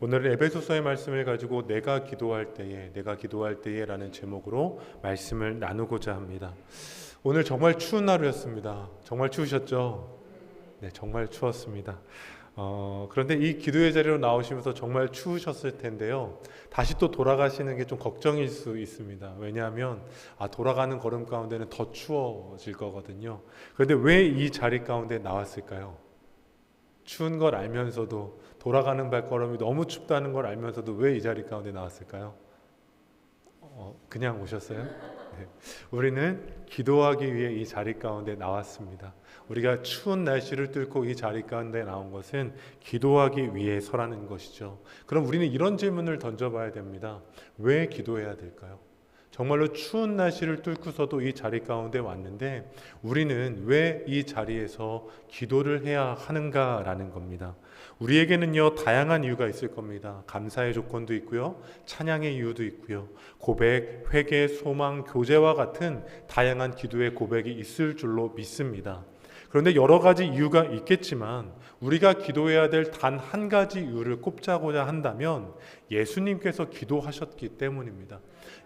오늘은 에베소서의 말씀을 가지고 내가 기도할 때에 라는 제목으로 말씀을 나누고자 합니다. 오늘 정말 추운 하루였습니다. 정말 추우셨죠? 네, 정말 추웠습니다. 그런데 이 기도의 자리로 나오시면서 정말 추우셨을 텐데요. 다시 또 돌아가시는 게 좀 걱정일 수 있습니다. 왜냐하면 돌아가는 걸음 가운데는 더 추워질 거거든요. 그런데 왜 이 자리 가운데 나왔을까요? 추운 걸 알면서도, 돌아가는 발걸음이 너무 춥다는 걸 알면서도 왜 이 자리 가운데 나왔을까요? 그냥 오셨어요? 네. 우리는 기도하기 위해 이 자리 가운데 나왔습니다. 우리가 추운 날씨를 뚫고 이 자리 가운데 나온 것은 기도하기 위해서라는 것이죠. 그럼 우리는 이런 질문을 던져봐야 됩니다. 왜 기도해야 될까요? 정말로 추운 날씨를 뚫고서도 이 자리 가운데 왔는데 우리는 왜 이 자리에서 기도를 해야 하는가라는 겁니다. 우리에게는요, 다양한 이유가 있을 겁니다. 감사의 조건도 있고요, 찬양의 이유도 있고요, 고백, 회개, 소망, 교제와 같은 다양한 기도의 고백이 있을 줄로 믿습니다. 그런데 여러 가지 이유가 있겠지만 우리가 기도해야 될 단 한 가지 이유를 꼽자고자 한다면 예수님께서 기도하셨기 때문입니다.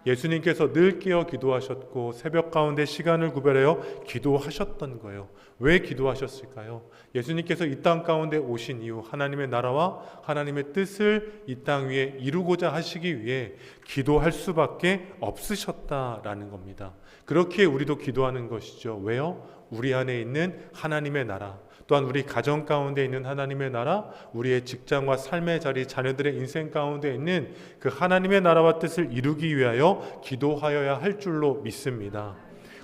예수님께서 늘 깨어 기도하셨고 새벽 가운데 시간을 구별하여 기도하셨던 거예요. 왜 기도하셨을까요? 예수님께서 이 땅 가운데 오신 이후 하나님의 나라와 하나님의 뜻을 이 땅 위에 이루고자 하시기 위해 기도할 수밖에 없으셨다라는 겁니다. 그렇기에 우리도 기도하는 것이죠. 왜요? 우리 안에 있는 하나님의 나라, 또한 우리 가정 가운데 있는 하나님의 나라, 우리의 직장과 삶의 자리, 자녀들의 인생 가운데 있는 그 하나님의 나라와 뜻을 이루기 위하여 기도하여야 할 줄로 믿습니다.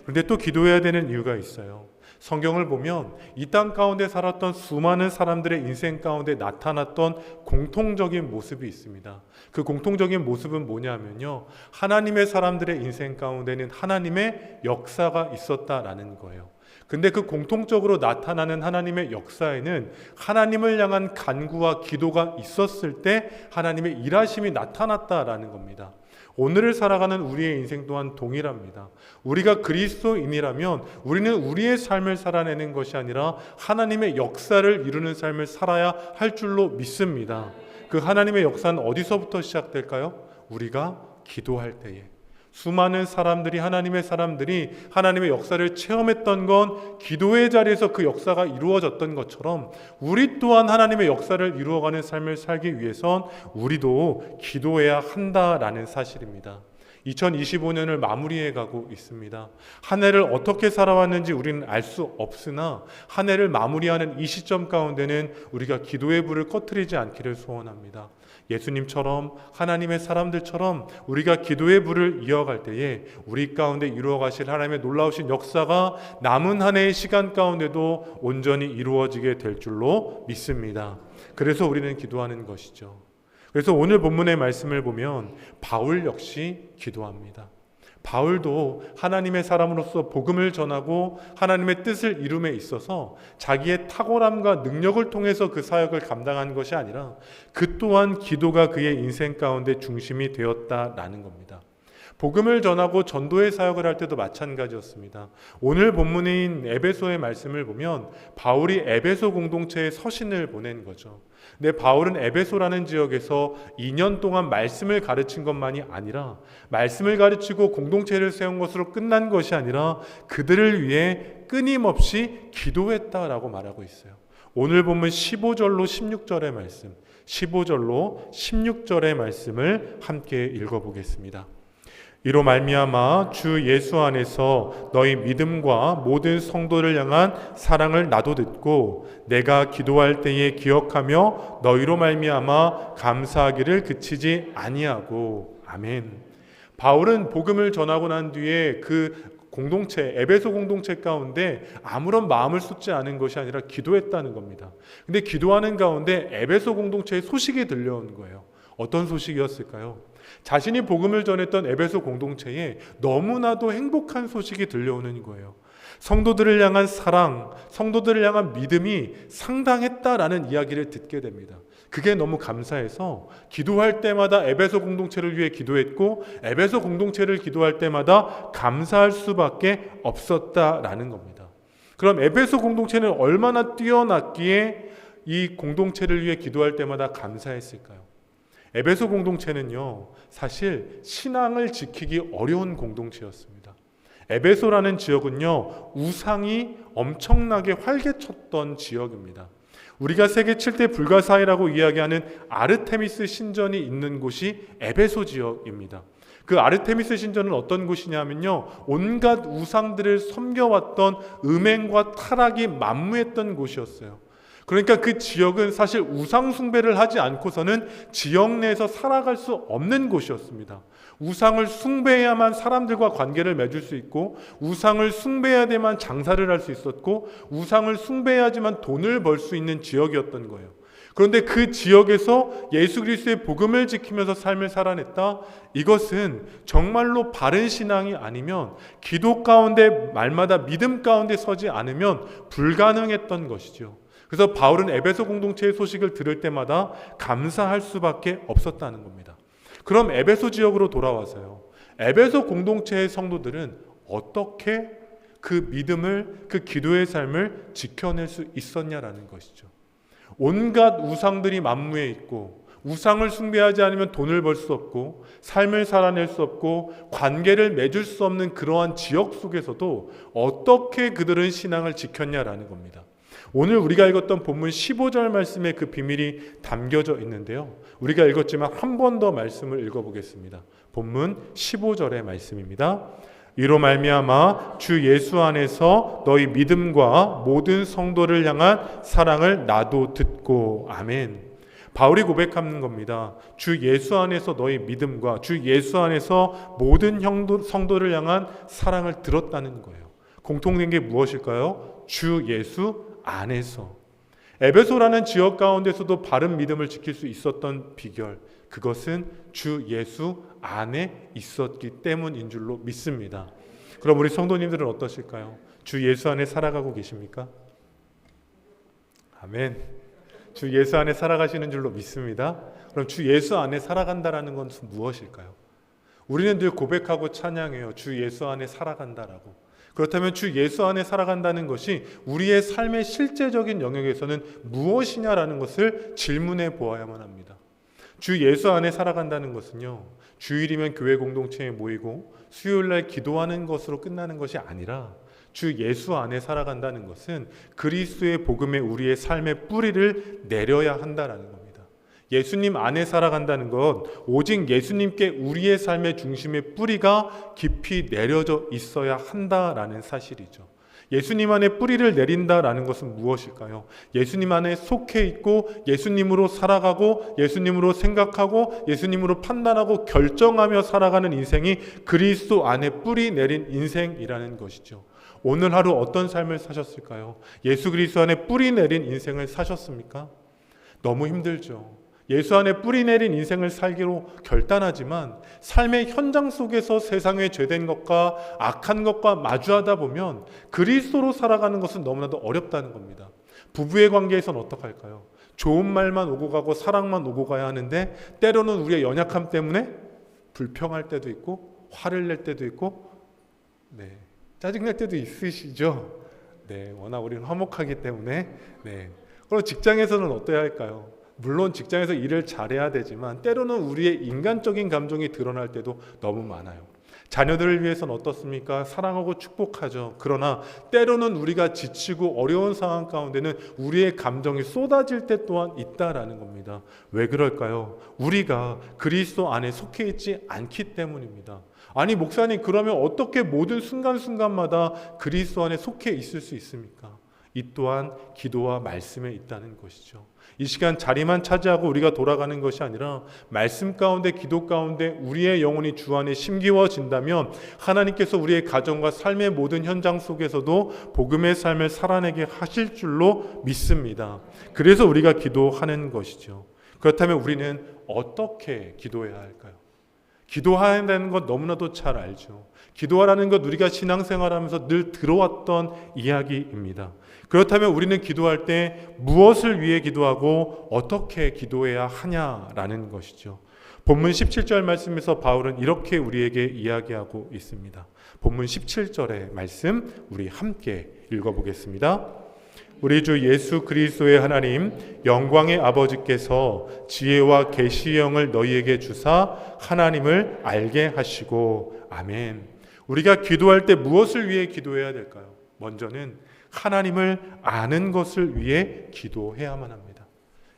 그런데 또 기도해야 되는 이유가 있어요. 성경을 보면 이 땅 가운데 살았던 수많은 사람들의 인생 가운데 나타났던 공통적인 모습이 있습니다. 그 공통적인 모습은 뭐냐면요, 하나님의 사람들의 인생 가운데는 하나님의 역사가 있었다라는 거예요. 근데 그 공통적으로 나타나는 하나님의 역사에는 하나님을 향한 간구와 기도가 있었을 때 하나님의 일하심이 나타났다라는 겁니다. 오늘을 살아가는 우리의 인생 또한 동일합니다. 우리가 그리스도인이라면 우리는 우리의 삶을 살아내는 것이 아니라 하나님의 역사를 이루는 삶을 살아야 할 줄로 믿습니다. 그 하나님의 역사는 어디서부터 시작될까요? 우리가 기도할 때에. 수많은 사람들이, 하나님의 사람들이 하나님의 역사를 체험했던 건 기도의 자리에서 그 역사가 이루어졌던 것처럼 우리 또한 하나님의 역사를 이루어가는 삶을 살기 위해선 우리도 기도해야 한다라는 사실입니다. 2025년을 마무리해 가고 있습니다. 한 해를 어떻게 살아왔는지 우리는 알 수 없으나 한 해를 마무리하는 이 시점 가운데는 우리가 기도의 불을 꺼트리지 않기를 소원합니다. 예수님처럼 하나님의 사람들처럼 우리가 기도의 불을 이어갈 때에 우리 가운데 이루어 가실 하나님의 놀라우신 역사가 남은 한 해의 시간 가운데도 온전히 이루어지게 될 줄로 믿습니다. 그래서 우리는 기도하는 것이죠. 그래서 오늘 본문의 말씀을 보면 바울 역시 기도합니다. 바울도 하나님의 사람으로서 복음을 전하고 하나님의 뜻을 이룸에 있어서 자기의 탁월함과 능력을 통해서 그 사역을 감당한 것이 아니라 그 또한 기도가 그의 인생 가운데 중심이 되었다라는 겁니다. 복음을 전하고 전도의 사역을 할 때도 마찬가지였습니다. 오늘 본문인 에베소의 말씀을 보면 바울이 에베소 공동체에 서신을 보낸 거죠. 근데 바울은 에베소라는 지역에서 2년 동안 말씀을 가르친 것만이 아니라 말씀을 가르치고 공동체를 세운 것으로 끝난 것이 아니라 그들을 위해 끊임없이 기도했다라고 말하고 있어요. 오늘 본문 15절로 16절의 말씀, 15절로 16절의 말씀을 함께 읽어보겠습니다. 이로 말미암아 주 예수 안에서 너희 믿음과 모든 성도를 향한 사랑을 나도 듣고 내가 기도할 때에 기억하며 너희로 말미암아 감사하기를 그치지 아니하고. 아멘. 바울은 복음을 전하고 난 뒤에 그 공동체, 에베소 공동체 가운데 아무런 마음을 쏟지 않은 것이 아니라 기도했다는 겁니다. 근데 기도하는 가운데 에베소 공동체의 소식이 들려온 거예요. 어떤 소식이었을까요? 자신이 복음을 전했던 에베소 공동체에 너무나도 행복한 소식이 들려오는 거예요. 성도들을 향한 사랑, 성도들을 향한 믿음이 상당했다라는 이야기를 듣게 됩니다. 그게 너무 감사해서 기도할 때마다 에베소 공동체를 위해 기도했고 에베소 공동체를 기도할 때마다 감사할 수밖에 없었다라는 겁니다. 그럼 에베소 공동체는 얼마나 뛰어났기에 이 공동체를 위해 기도할 때마다 감사했을까요? 에베소 공동체는요, 사실 신앙을 지키기 어려운 공동체였습니다. 에베소라는 지역은요, 우상이 엄청나게 활개쳤던 지역입니다. 우리가 세계 7대 불가사의라고 이야기하는 아르테미스 신전이 있는 곳이 에베소 지역입니다. 그 아르테미스 신전은 어떤 곳이냐면요, 온갖 우상들을 섬겨왔던 음행과 타락이 만무했던 곳이었어요. 그러니까 그 지역은 사실 우상 숭배를 하지 않고서는 지역 내에서 살아갈 수 없는 곳이었습니다. 우상을 숭배해야만 사람들과 관계를 맺을 수 있고, 우상을 숭배해야 돼만 장사를 할 수 있었고, 우상을 숭배해야지만 돈을 벌 수 있는 지역이었던 거예요. 그런데 그 지역에서 예수 그리스도의 복음을 지키면서 삶을 살아냈다? 이것은 정말로 바른 신앙이 아니면, 기도 가운데 말마다 믿음 가운데 서지 않으면 불가능했던 것이죠. 그래서 바울은 에베소 공동체의 소식을 들을 때마다 감사할 수밖에 없었다는 겁니다. 그럼 에베소 지역으로 돌아와서요, 에베소 공동체의 성도들은 어떻게 그 믿음을, 그 기도의 삶을 지켜낼 수 있었냐라는 것이죠. 온갖 우상들이 만무해 있고, 우상을 숭배하지 않으면 돈을 벌 수 없고, 삶을 살아낼 수 없고, 관계를 맺을 수 없는 그러한 지역 속에서도 어떻게 그들은 신앙을 지켰냐라는 겁니다. 오늘 우리가 읽었던 본문 15절 말씀에 그 비밀이 담겨져 있는데요, 우리가 읽었지만 한 번 더 말씀을 읽어보겠습니다. 본문 15절의 말씀입니다. 이로 말미암아 주 예수 안에서 너희 믿음과 모든 성도를 향한 사랑을 나도 듣고. 아멘. 바울이 고백하는 겁니다. 주 예수 안에서 너희 믿음과 주 예수 안에서 모든 성도를 향한 사랑을 들었다는 거예요. 공통된 게 무엇일까요? 주 예수 안에서. 에베소라는 지역 가운데서도 바른 믿음을 지킬 수 있었던 비결, 그것은 주 예수 안에 있었기 때문인 줄로 믿습니다. 그럼 우리 성도님들은 어떠실까요? 주 예수 안에 살아가고 계십니까? 아멘. 주 예수 안에 살아가시는 줄로 믿습니다. 그럼 주 예수 안에 살아간다라는 건 무엇일까요? 우리는 늘 고백하고 찬양해요. 주 예수 안에 살아간다라고. 그렇다면 주 예수 안에 살아간다는 것이 우리의 삶의 실제적인 영역에서는 무엇이냐라는 것을 질문해 보아야만 합니다. 주 예수 안에 살아간다는 것은요, 주일이면 교회 공동체에 모이고 수요일날 기도하는 것으로 끝나는 것이 아니라, 주 예수 안에 살아간다는 것은 그리스도의 복음에 우리의 삶의 뿌리를 내려야 한다라는 겁니다. 예수님 안에 살아간다는 것, 오직 예수님께 우리의 삶의 중심의 뿌리가 깊이 내려져 있어야 한다라는 사실이죠. 예수님 안에 뿌리를 내린다라는 것은 무엇일까요? 예수님 안에 속해 있고 예수님으로 살아가고 예수님으로 생각하고 예수님으로 판단하고 결정하며 살아가는 인생이 그리스도 안에 뿌리 내린 인생이라는 것이죠. 오늘 하루 어떤 삶을 사셨을까요? 예수 그리스도 안에 뿌리 내린 인생을 사셨습니까? 너무 힘들죠. 예수 안에 뿌리 내린 인생을 살기로 결단하지만 삶의 현장 속에서 세상의 죄된 것과 악한 것과 마주하다 보면 그리스도로 살아가는 것은 너무나도 어렵다는 겁니다. 부부의 관계에서는 어떡할까요? 좋은 말만 오고 가고 사랑만 오고 가야 하는데, 때로는 우리의 연약함 때문에 불평할 때도 있고 화를 낼 때도 있고, 짜증날 때도 있으시죠? 워낙 우리는 화목하기 때문에. 그리고 직장에서는 어떠해야 할까요? 물론 직장에서 일을 잘해야 되지만 때로는 우리의 인간적인 감정이 드러날 때도 너무 많아요. 자녀들을 위해서는 어떻습니까? 사랑하고 축복하죠. 그러나 때로는 우리가 지치고 어려운 상황 가운데는 우리의 감정이 쏟아질 때 또한 있다라는 겁니다. 왜 그럴까요? 우리가 그리스도 안에 속해 있지 않기 때문입니다. 아니 목사님, 그러면 어떻게 모든 순간순간마다 그리스도 안에 속해 있을 수 있습니까? 이 또한 기도와 말씀에 있다는 것이죠. 이 시간 자리만 차지하고 우리가 돌아가는 것이 아니라 말씀 가운데, 기도 가운데 우리의 영혼이 주 안에 심기워진다면 하나님께서 우리의 가정과 삶의 모든 현장 속에서도 복음의 삶을 살아내게 하실 줄로 믿습니다. 그래서 우리가 기도하는 것이죠. 그렇다면 우리는 어떻게 기도해야 할까요? 기도해야 한다는 것 너무나도 잘 알죠. 기도하라는 것 우리가 신앙생활하면서 늘 들어왔던 이야기입니다. 그렇다면 우리는 기도할 때 무엇을 위해 기도하고 어떻게 기도해야 하냐라는 것이죠. 본문 17절 말씀에서 바울은 이렇게 우리에게 이야기하고 있습니다. 본문 17절의 말씀 우리 함께 읽어보겠습니다. 우리 주 예수 그리스도의 하나님 영광의 아버지께서 지혜와 계시의 영을 너희에게 주사 하나님을 알게 하시고. 아멘. 우리가 기도할 때 무엇을 위해 기도해야 될까요? 먼저는 하나님을 아는 것을 위해 기도해야만 합니다.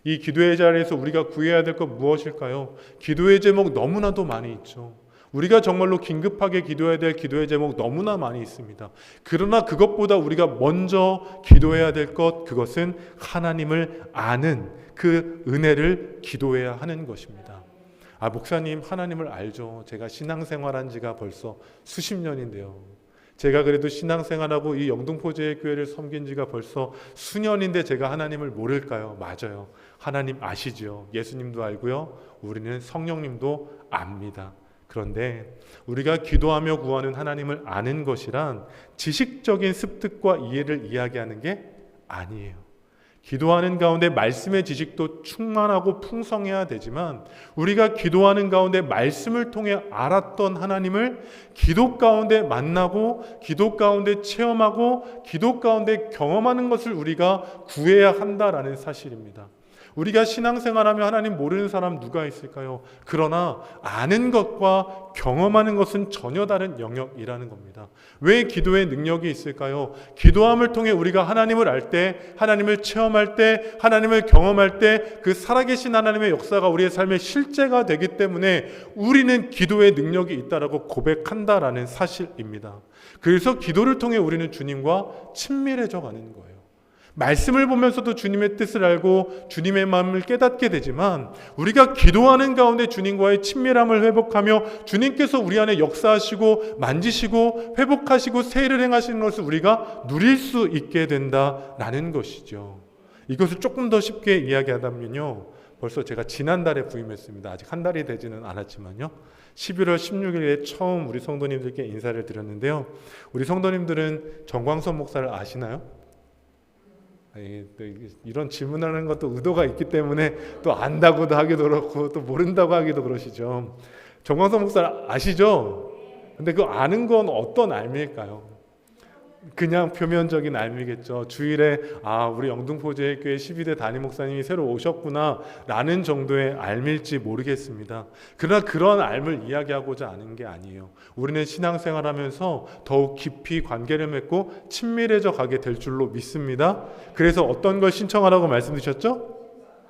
이 기도의 자리에서 우리가 구해야 될 것 무엇일까요? 기도의 제목 너무나도 많이 있죠. 우리가 정말로 긴급하게 기도해야 될 기도의 제목 너무나 많이 있습니다. 그러나 그것보다 우리가 먼저 기도해야 될 것, 그것은 하나님을 아는 그 은혜를 기도해야 하는 것입니다. 목사님, 하나님을 알죠. 제가 신앙생활한 지가 벌써 수십 년인데요. 제가 그래도 신앙생활하고 이 영등포제일교회를 섬긴 지가 벌써 수년인데 제가 하나님을 모를까요? 맞아요. 하나님 아시죠. 예수님도 알고요. 우리는 성령님도 압니다. 그런데 우리가 기도하며 구하는 하나님을 아는 것이란 지식적인 습득과 이해를 이야기하는 게 아니에요. 기도하는 가운데 말씀의 지식도 충만하고 풍성해야 되지만 우리가 기도하는 가운데 말씀을 통해 알았던 하나님을 기도 가운데 만나고 기도 가운데 체험하고 기도 가운데 경험하는 것을 우리가 구해야 한다라는 사실입니다. 우리가 신앙생활하며 하나님 모르는 사람 누가 있을까요? 그러나 아는 것과 경험하는 것은 전혀 다른 영역이라는 겁니다. 왜 기도의 능력이 있을까요? 기도함을 통해 우리가 하나님을 알 때, 하나님을 체험할 때, 하나님을 경험할 때 그 살아계신 하나님의 역사가 우리의 삶의 실제가 되기 때문에 우리는 기도의 능력이 있다라고 고백한다라는 사실입니다. 그래서 기도를 통해 우리는 주님과 친밀해져 가는 거예요. 말씀을 보면서도 주님의 뜻을 알고 주님의 마음을 깨닫게 되지만 우리가 기도하는 가운데 주님과의 친밀함을 회복하며 주님께서 우리 안에 역사하시고 만지시고 회복하시고 세일을 행하시는 것을 우리가 누릴 수 있게 된다라는 것이죠. 이것을 조금 더 쉽게 이야기하다면요, 벌써 제가 지난달에 부임했습니다. 아직 한 달이 되지는 않았지만요, 11월 16일에 처음 우리 성도님들께 인사를 드렸는데요, 우리 성도님들은 정광선 목사를 아시나요? 이런 질문하는 것도 의도가 있기 때문에 또 안다고도 하기도 그렇고 또 모른다고 하기도 그러시죠. 정광선 목사 아시죠? 근데 그 아는 건 어떤 알미일까요? 그냥 표면적인 알미겠죠. 주일에 우리 영등포제일교회 12대 담임 목사님이 새로 오셨구나 라는 정도의 알미일지 모르겠습니다. 그러나 그런 알을 이야기하고자 하는 게 아니에요. 우리는 신앙생활하면서 더욱 깊이 관계를 맺고 친밀해져 가게 될 줄로 믿습니다. 그래서 어떤 걸 신청하라고 말씀드렸죠?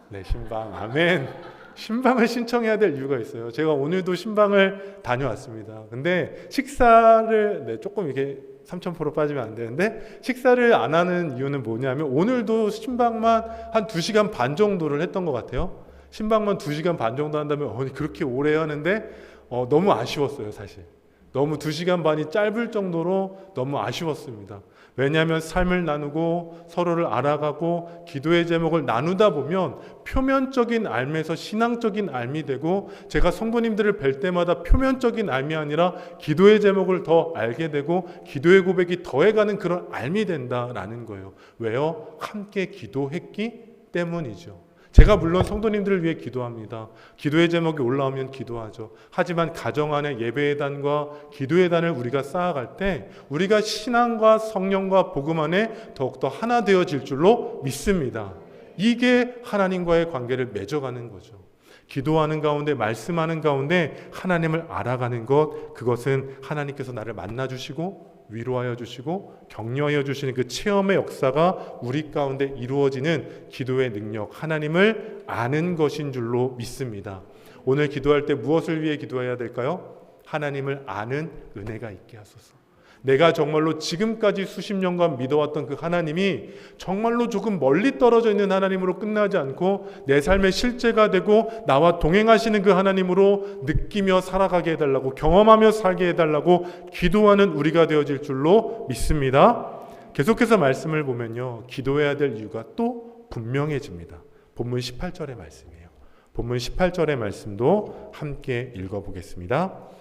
네, 신방. 아멘. 신방을 신청해야 될 이유가 있어요. 제가 오늘도 신방을 다녀왔습니다. 근데 식사를 조금 이렇게 3,000% 빠지면 안 되는데 식사를 안 하는 이유는 뭐냐면 오늘도 신방만 한 2시간 반 정도를 했던 것 같아요. 신방만 2시간 반 정도 한다면 그렇게 오래 하는데 너무 아쉬웠어요. 사실 너무 2시간 반이 짧을 정도로 너무 아쉬웠습니다. 왜냐하면 삶을 나누고 서로를 알아가고 기도의 제목을 나누다 보면 표면적인 알미에서 신앙적인 알미 되고, 제가 성도님들을 뵐 때마다 표면적인 알미 아니라 기도의 제목을 더 알게 되고 기도의 고백이 더해가는 그런 알미 된다라는 거예요. 왜요? 함께 기도했기 때문이죠. 제가 물론 성도님들을 위해 기도합니다. 기도의 제목이 올라오면 기도하죠. 하지만 가정 안에 예배의 단과 기도의 단을 우리가 쌓아갈 때 우리가 신앙과 성령과 복음 안에 더욱더 하나 되어질 줄로 믿습니다. 이게 하나님과의 관계를 맺어가는 거죠. 기도하는 가운데, 말씀하는 가운데 하나님을 알아가는 것, 그것은 하나님께서 나를 만나주시고 위로하여 주시고 격려하여 주시는 그 체험의 역사가 우리 가운데 이루어지는 기도의 능력, 하나님을 아는 것인 줄로 믿습니다. 오늘 기도할 때 무엇을 위해 기도해야 될까요? 하나님을 아는 은혜가 있게 하소서. 내가 정말로 지금까지 수십 년간 믿어왔던 그 하나님이 정말로 조금 멀리 떨어져 있는 하나님으로 끝나지 않고 내 삶의 실제가 되고 나와 동행하시는 그 하나님으로 느끼며 살아가게 해달라고, 경험하며 살게 해달라고 기도하는 우리가 되어질 줄로 믿습니다. 계속해서 말씀을 보면요, 기도해야 될 이유가 또 분명해집니다. 본문 18절의 말씀이에요. 본문 18절의 말씀도 함께 읽어보겠습니다.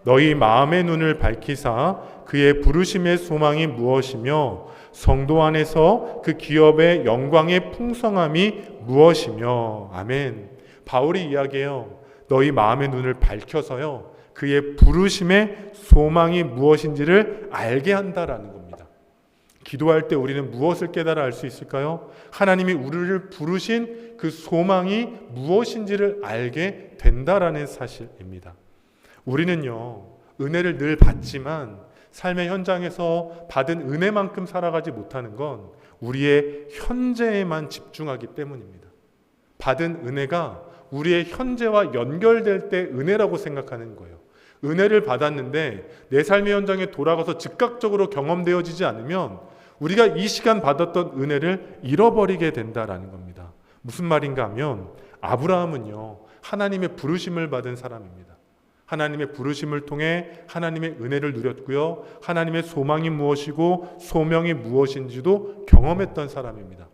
너희 마음의 눈을 밝히사 그의 부르심의 소망이 무엇이며 성도 안에서 그 기업의 영광의 풍성함이 무엇이며. 아멘. 바울이 이야기해요. 너희 마음의 눈을 밝혀서요, 그의 부르심의 소망이 무엇인지를 알게 한다라는 겁니다. 기도할 때 우리는 무엇을 깨달아 알 수 있을까요? 하나님이 우리를 부르신 그 소망이 무엇인지를 알게 된다라는 사실입니다. 우리는요, 은혜를 늘 받지만 삶의 현장에서 받은 은혜만큼 살아가지 못하는 건 우리의 현재에만 집중하기 때문입니다. 받은 은혜가 우리의 현재와 연결될 때 은혜라고 생각하는 거예요. 은혜를 받았는데 내 삶의 현장에 돌아가서 즉각적으로 경험되어지지 않으면 우리가 이 시간 받았던 은혜를 잃어버리게 된다라는 겁니다. 무슨 말인가 하면 아브라함은요, 하나님의 부르심을 받은 사람입니다. 하나님의 부르심을 통해 하나님의 은혜를 누렸고요, 하나님의 소망이 무엇이고 소명이 무엇인지도 경험했던 사람입니다.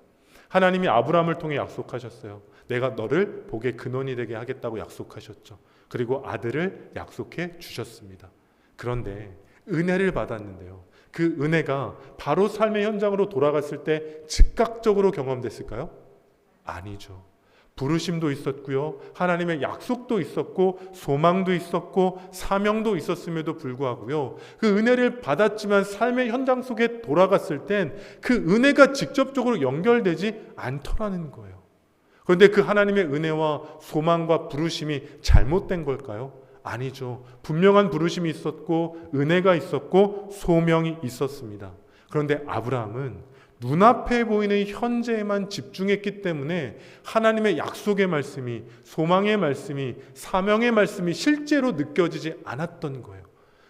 하나님이 아브라함을 통해 약속하셨어요. 내가 너를 복의 근원이 되게 하겠다고 약속하셨죠. 그리고 아들을 약속해 주셨습니다. 그런데 은혜를 받았는데요, 그 은혜가 바로 삶의 현장으로 돌아갔을 때 즉각적으로 경험됐을까요? 아니죠. 부르심도 있었고요, 하나님의 약속도 있었고, 소망도 있었고, 사명도 있었음에도 불구하고요, 그 은혜를 받았지만 삶의 현장 속에 돌아갔을 땐 그 은혜가 직접적으로 연결되지 않더라는 거예요. 그런데 그 하나님의 은혜와 소망과 부르심이 잘못된 걸까요? 아니죠. 분명한 부르심이 있었고, 은혜가 있었고, 소명이 있었습니다. 그런데 아브라함은 눈앞에 보이는 현재에만 집중했기 때문에 하나님의 약속의 말씀이, 소망의 말씀이, 사명의 말씀이 실제로 느껴지지 않았던 거예요.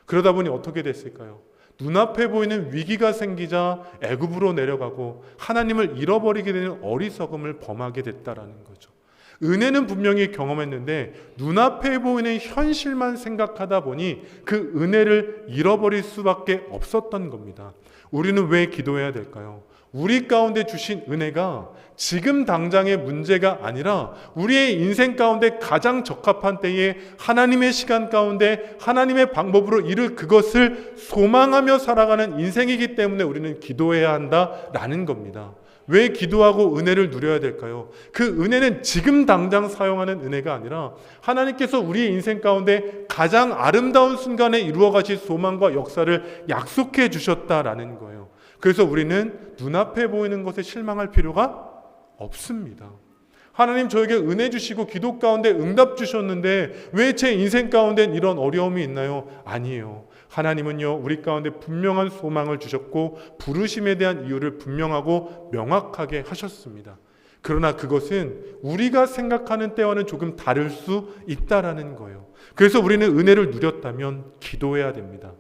그러다 보니 어떻게 됐을까요? 눈앞에 보이는 위기가 생기자 애굽으로 내려가고 하나님을 잃어버리게 되는 어리석음을 범하게 됐다라는 거죠. 은혜는 분명히 경험했는데 눈앞에 보이는 현실만 생각하다 보니 그 은혜를 잃어버릴 수밖에 없었던 겁니다. 우리는 왜 기도해야 될까요? 우리 가운데 주신 은혜가 지금 당장의 문제가 아니라 우리의 인생 가운데 가장 적합한 때에 하나님의 시간 가운데 하나님의 방법으로 이룰 그것을 소망하며 살아가는 인생이기 때문에 우리는 기도해야 한다라는 겁니다. 왜 기도하고 은혜를 누려야 될까요? 그 은혜는 지금 당장 사용하는 은혜가 아니라 하나님께서 우리의 인생 가운데 가장 아름다운 순간에 이루어 가실 소망과 역사를 약속해 주셨다라는 거예요. 그래서 우리는 눈앞에 보이는 것에 실망할 필요가 없습니다. 하나님 저에게 은혜 주시고 기도 가운데 응답 주셨는데 왜 제 인생 가운데는 이런 어려움이 있나요? 아니에요. 하나님은요, 우리 가운데 분명한 소망을 주셨고 부르심에 대한 이유를 분명하고 명확하게 하셨습니다. 그러나 그것은 우리가 생각하는 때와는 조금 다를 수 있다라는 거예요. 그래서 우리는 은혜를 누렸다면 기도해야 됩니다.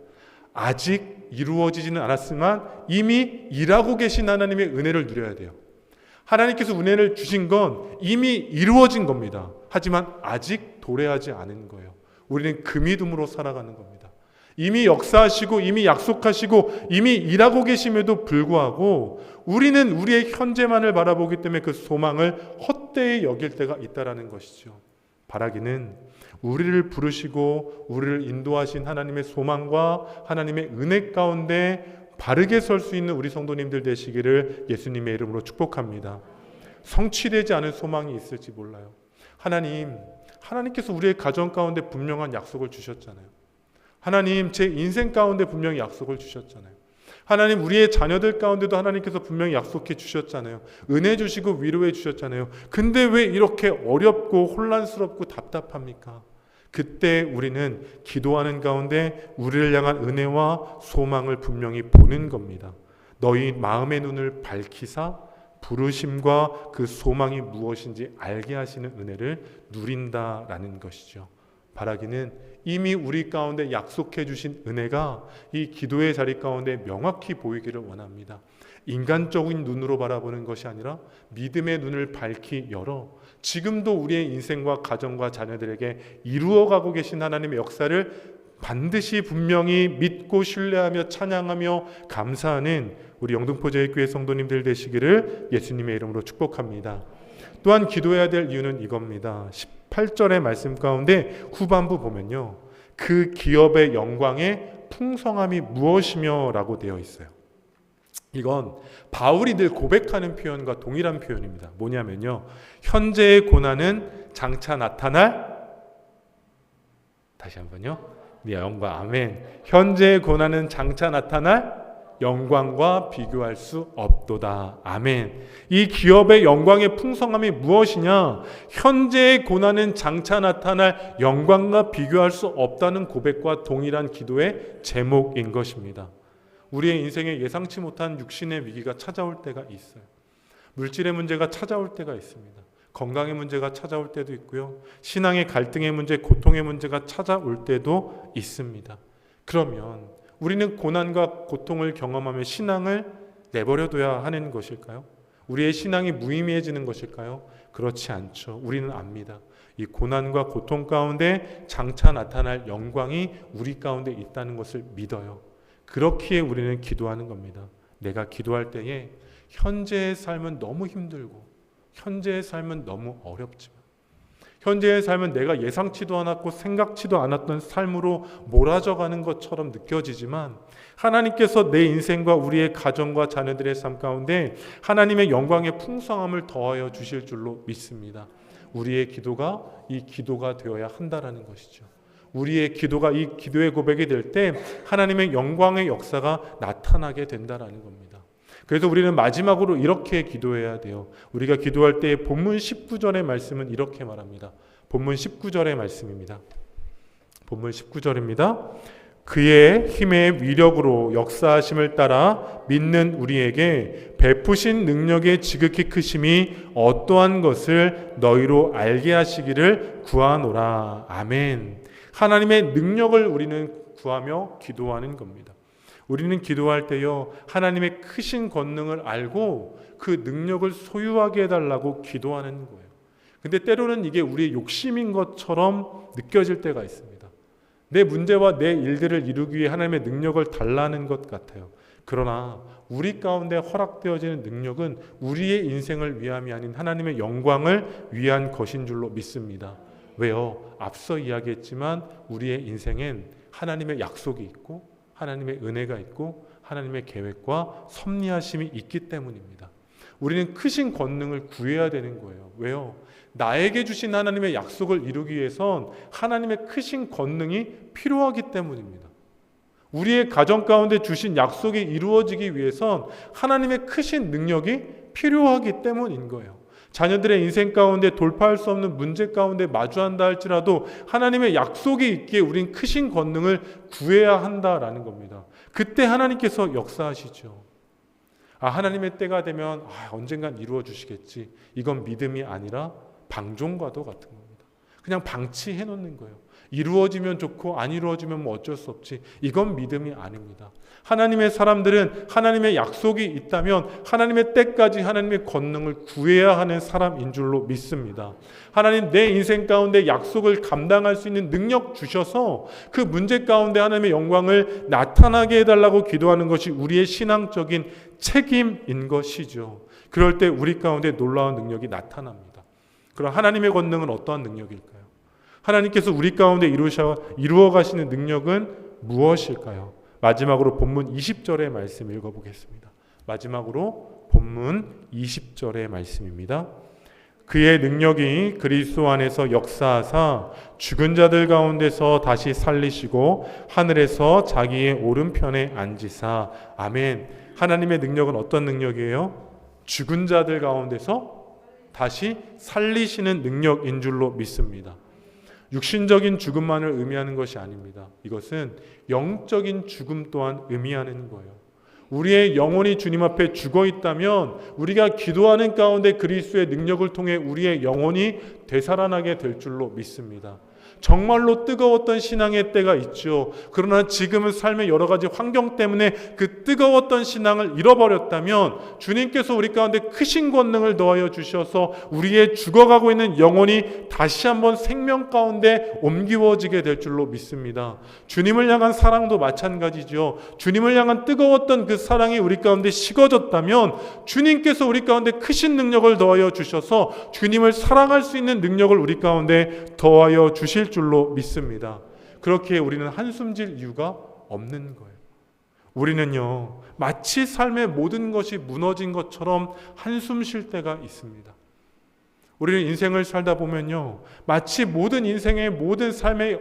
아직 이루어지지는 않았지만 이미 일하고 계신 하나님의 은혜를 누려야 돼요. 하나님께서 은혜를 주신 건 이미 이루어진 겁니다. 하지만 아직 도래하지 않은 거예요. 우리는 그 믿음으로 살아가는 겁니다. 이미 역사하시고 이미 약속하시고 이미 일하고 계심에도 불구하고 우리는 우리의 현재만을 바라보기 때문에 그 소망을 헛되이 여길 때가 있다라는 것이죠. 바라기는 우리를 부르시고 우리를 인도하신 하나님의 소망과 하나님의 은혜 가운데 바르게 설 수 있는 우리 성도님들 되시기를 예수님의 이름으로 축복합니다. 성취되지 않은 소망이 있을지 몰라요. 하나님께서 우리의 가정 가운데 분명한 약속을 주셨잖아요. 하나님, 제 인생 가운데 분명히 약속을 주셨잖아요. 하나님, 우리의 자녀들 가운데도 하나님께서 분명히 약속해 주셨잖아요. 은혜 주시고 위로해 주셨잖아요. 근데 왜 이렇게 어렵고 혼란스럽고 답답합니까? 그때 우리는 기도하는 가운데 우리를 향한 은혜와 소망을 분명히 보는 겁니다. 너희 마음의 눈을 밝히사 부르심과 그 소망이 무엇인지 알게 하시는 은혜를 누린다라는 것이죠. 바라기는 이미 우리 가운데 약속해 주신 은혜가 이 기도의 자리 가운데 명확히 보이기를 원합니다. 인간적인 눈으로 바라보는 것이 아니라 믿음의 눈을 밝히 열어 지금도 우리의 인생과 가정과 자녀들에게 이루어가고 계신 하나님의 역사를 반드시 분명히 믿고 신뢰하며 찬양하며 감사하는 우리 영등포제일교회 성도님들 되시기를 예수님의 이름으로 축복합니다. 또한 기도해야 될 이유는 이겁니다. 18절의 말씀 가운데 후반부 보면요, 그 기업의 영광의 풍성함이 무엇이며 라고 되어 있어요. 이건 바울이 늘 고백하는 표현과 동일한 표현입니다. 뭐냐면요, 현재의 고난은 장차 나타날, 다시 한번요, 네, 영광, 아멘. 현재의 고난은 장차 나타날 비교할 수 없도다. 아멘. 이 기업의 영광의 풍성함이 무엇이냐? 현재의 고난은 장차 나타날 영광과 비교할 수 없다는 고백과 동일한 기도의 제목인 것입니다. 우리의 인생에 예상치 못한 육신의 위기가 찾아올 때가 있어요. 물질의 문제가 찾아올 때가 있습니다. 건강의 문제가 찾아올 때도 있고요. 신앙의 갈등의 문제, 고통의 문제가 찾아올 때도 있습니다. 그러면 우리는 고난과 고통을 경험하며 신앙을 내버려둬야 하는 것일까요? 우리의 신앙이 무의미해지는 것일까요? 그렇지 않죠. 우리는 압니다. 이 고난과 고통 가운데 장차 나타날 영광이 우리 가운데 있다는 것을 믿어요. 그렇기에 우리는 기도하는 겁니다. 내가 기도할 때에 현재의 삶은 너무 힘들고 현재의 삶은 너무 어렵지만 현재의 삶은 내가 예상치도 않았고 생각지도 않았던 삶으로 몰아져가는 것처럼 느껴지지만 하나님께서 내 인생과 우리의 가정과 자녀들의 삶 가운데 하나님의 영광의 풍성함을 더하여 주실 줄로 믿습니다. 우리의 기도가 이 기도가 되어야 한다라는 것이죠. 우리의 기도가 이 기도의 고백이 될 때 하나님의 영광의 역사가 나타나게 된다라는 겁니다. 그래서 우리는 마지막으로 이렇게 기도해야 돼요. 우리가 기도할 때 본문 19절의 말씀은 이렇게 말합니다. 본문 19절의 말씀입니다. 본문 19절입니다. 그의 힘의 위력으로 역사하심을 따라 믿는 우리에게 베푸신 능력의 지극히 크심이 어떠한 것을 너희로 알게 하시기를 구하노라. 아멘. 하나님의 능력을 우리는 구하며 기도하는 겁니다. 우리는 기도할 때요, 하나님의 크신 권능을 알고 그 능력을 소유하게 해달라고 기도하는 거예요. 근데 때로는 이게 우리의 욕심인 것처럼 느껴질 때가 있습니다. 내 문제와 내 일들을 이루기 위해 하나님의 능력을 달라는 것 같아요. 그러나 우리 가운데 허락되어지는 능력은 우리의 인생을 위함이 아닌 하나님의 영광을 위한 것인 줄로 믿습니다. 왜요? 앞서 이야기했지만 우리의 인생엔 하나님의 약속이 있고 하나님의 은혜가 있고 하나님의 계획과 섭리하심이 있기 때문입니다. 우리는 크신 권능을 구해야 되는 거예요. 왜요? 나에게 주신 하나님의 약속을 이루기 위해선 하나님의 크신 권능이 필요하기 때문입니다. 우리의 가정 가운데 주신 약속이 이루어지기 위해선 하나님의 크신 능력이 필요하기 때문인 거예요. 자녀들의 인생 가운데 돌파할 수 없는 문제 가운데 마주한다 할지라도 하나님의 약속이 있기에 우린 크신 권능을 구해야 한다라는 겁니다. 그때 하나님께서 역사하시죠. 하나님의 때가 되면 언젠간 이루어 주시겠지. 이건 믿음이 아니라 방종과도 같은 겁니다. 그냥 방치해 놓는 거예요. 이루어지면 좋고 안 이루어지면 뭐 어쩔 수 없지. 이건 믿음이 아닙니다. 하나님의 사람들은 하나님의 약속이 있다면 하나님의 때까지 하나님의 권능을 구해야 하는 사람인 줄로 믿습니다. 하나님 내 인생 가운데 약속을 감당할 수 있는 능력 주셔서 그 문제 가운데 하나님의 영광을 나타나게 해달라고 기도하는 것이 우리의 신앙적인 책임인 것이죠. 그럴 때 우리 가운데 놀라운 능력이 나타납니다. 그럼 하나님의 권능은 어떠한 능력일까요? 하나님께서 우리 가운데 이루어 가시는 능력은 무엇일까요? 마지막으로 본문 20절의 말씀 읽어보겠습니다. 마지막으로 본문 20절의 말씀입니다. 그의 능력이 그리스도 안에서 역사하사 죽은 자들 가운데서 다시 살리시고 하늘에서 자기의 오른편에 앉으사. 아멘. 하나님의 능력은 어떤 능력이에요? 죽은 자들 가운데서 다시 살리시는 능력인 줄로 믿습니다. 육신적인 죽음만을 의미하는 것이 아닙니다. 이것은 영적인 죽음 또한 의미하는 거예요. 우리의 영혼이 주님 앞에 죽어 있다면 우리가 기도하는 가운데 그리스도의 능력을 통해 우리의 영혼이 되살아나게 될 줄로 믿습니다. 정말로 뜨거웠던 신앙의 때가 있죠. 그러나 지금은 삶의 여러 가지 환경 때문에 그 뜨거웠던 신앙을 잃어버렸다면 주님께서 우리 가운데 크신 권능을 더하여 주셔서 우리의 죽어가고 있는 영혼이 다시 한번 생명 가운데 옮기워지게 될 줄로 믿습니다. 주님을 향한 사랑도 마찬가지죠. 주님을 향한 뜨거웠던 그 사랑이 우리 가운데 식어졌다면 주님께서 우리 가운데 크신 능력을 더하여 주셔서 주님을 사랑할 수 있는 능력을 우리 가운데 더하여 주실 줄로 믿습니다. 그렇기에 우리는 한숨 질 이유가 없는 거예요. 우리는요, 마치 삶의 모든 것이 무너진 것처럼 한숨 쉴 때가 있습니다. 우리는 인생을 살다 보면요, 마치 모든 인생의 모든 삶의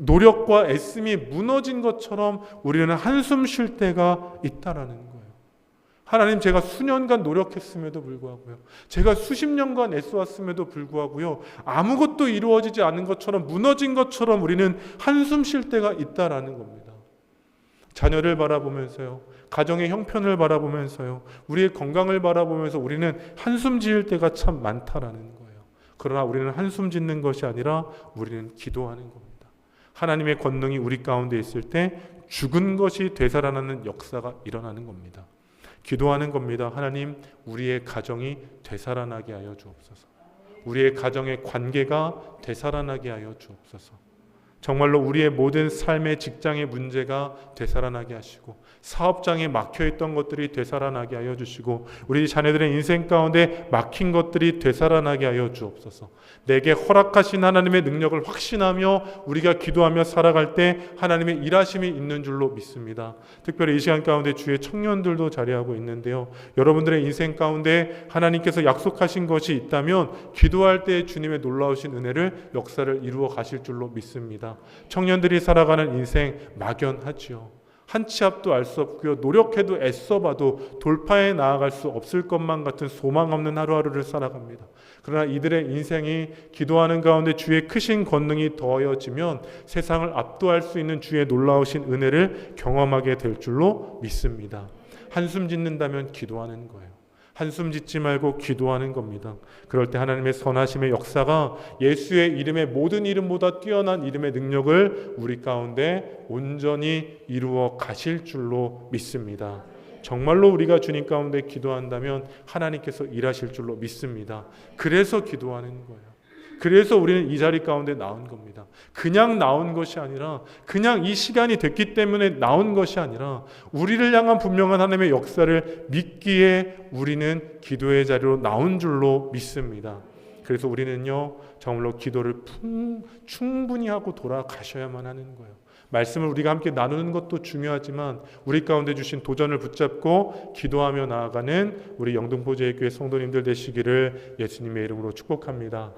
노력과 애씀이 무너진 것처럼 우리는 한숨 쉴 때가 있다라는 거예요. 하나님, 제가 수년간 노력했음에도 불구하고요, 제가 수십 년간 애써왔음에도 불구하고요, 아무것도 이루어지지 않은 것처럼, 무너진 것처럼 우리는 한숨 쉴 때가 있다라는 겁니다. 자녀를 바라보면서요, 가정의 형편을 바라보면서요, 우리의 건강을 바라보면서 우리는 한숨 지을 때가 참 많다라는 거예요. 그러나 우리는 한숨 짓는 것이 아니라 우리는 기도하는 겁니다. 하나님의 권능이 우리 가운데 있을 때 죽은 것이 되살아나는 역사가 일어나는 겁니다. 기도하는 겁니다. 하나님, 우리의 가정이 되살아나게 하여 주옵소서. 우리의 가정의 관계가 되살아나게 하여 주옵소서. 정말로 우리의 모든 삶의 직장의 문제가 되살아나게 하시고, 사업장에 막혀있던 것들이 되살아나게 하여 주시고, 우리 자녀들의 인생 가운데 막힌 것들이 되살아나게 하여 주옵소서. 내게 허락하신 하나님의 능력을 확신하며 우리가 기도하며 살아갈 때 하나님의 일하심이 있는 줄로 믿습니다. 특별히 이 시간 가운데 주의 청년들도 자리하고 있는데요, 여러분들의 인생 가운데 하나님께서 약속하신 것이 있다면 기도할 때 주님의 놀라우신 은혜를, 역사를 이루어 가실 줄로 믿습니다. 청년들이 살아가는 인생 막연하지요. 한 치 앞도 알 수 없고요, 노력해도 애써봐도 돌파해 나아갈 수 없을 것만 같은 소망 없는 하루하루를 살아갑니다. 그러나 이들의 인생이 기도하는 가운데 주의 크신 권능이 더하여지면 세상을 압도할 수 있는 주의 놀라우신 은혜를 경험하게 될 줄로 믿습니다. 한숨 짓는다면 기도하는 거예요. 한숨 짓지 말고 기도하는 겁니다. 그럴 때 하나님의 선하심의 역사가 예수의 이름의 모든 이름보다 뛰어난 이름의 능력을 우리 가운데 온전히 이루어 가실 줄로 믿습니다. 정말로 우리가 주님 가운데 기도한다면 하나님께서 일하실 줄로 믿습니다. 그래서 기도하는 거예요. 그래서 우리는 이 자리 가운데 나온 겁니다. 그냥 나온 것이 아니라, 그냥 이 시간이 됐기 때문에 나온 것이 아니라, 우리를 향한 분명한 하나님의 역사를 믿기에 우리는 기도의 자리로 나온 줄로 믿습니다. 그래서 우리는요, 정말로 기도를 충분히 하고 돌아가셔야만 하는 거예요. 말씀을 우리가 함께 나누는 것도 중요하지만 우리 가운데 주신 도전을 붙잡고 기도하며 나아가는 우리 영등포제일교회 성도님들 되시기를 예수님의 이름으로 축복합니다.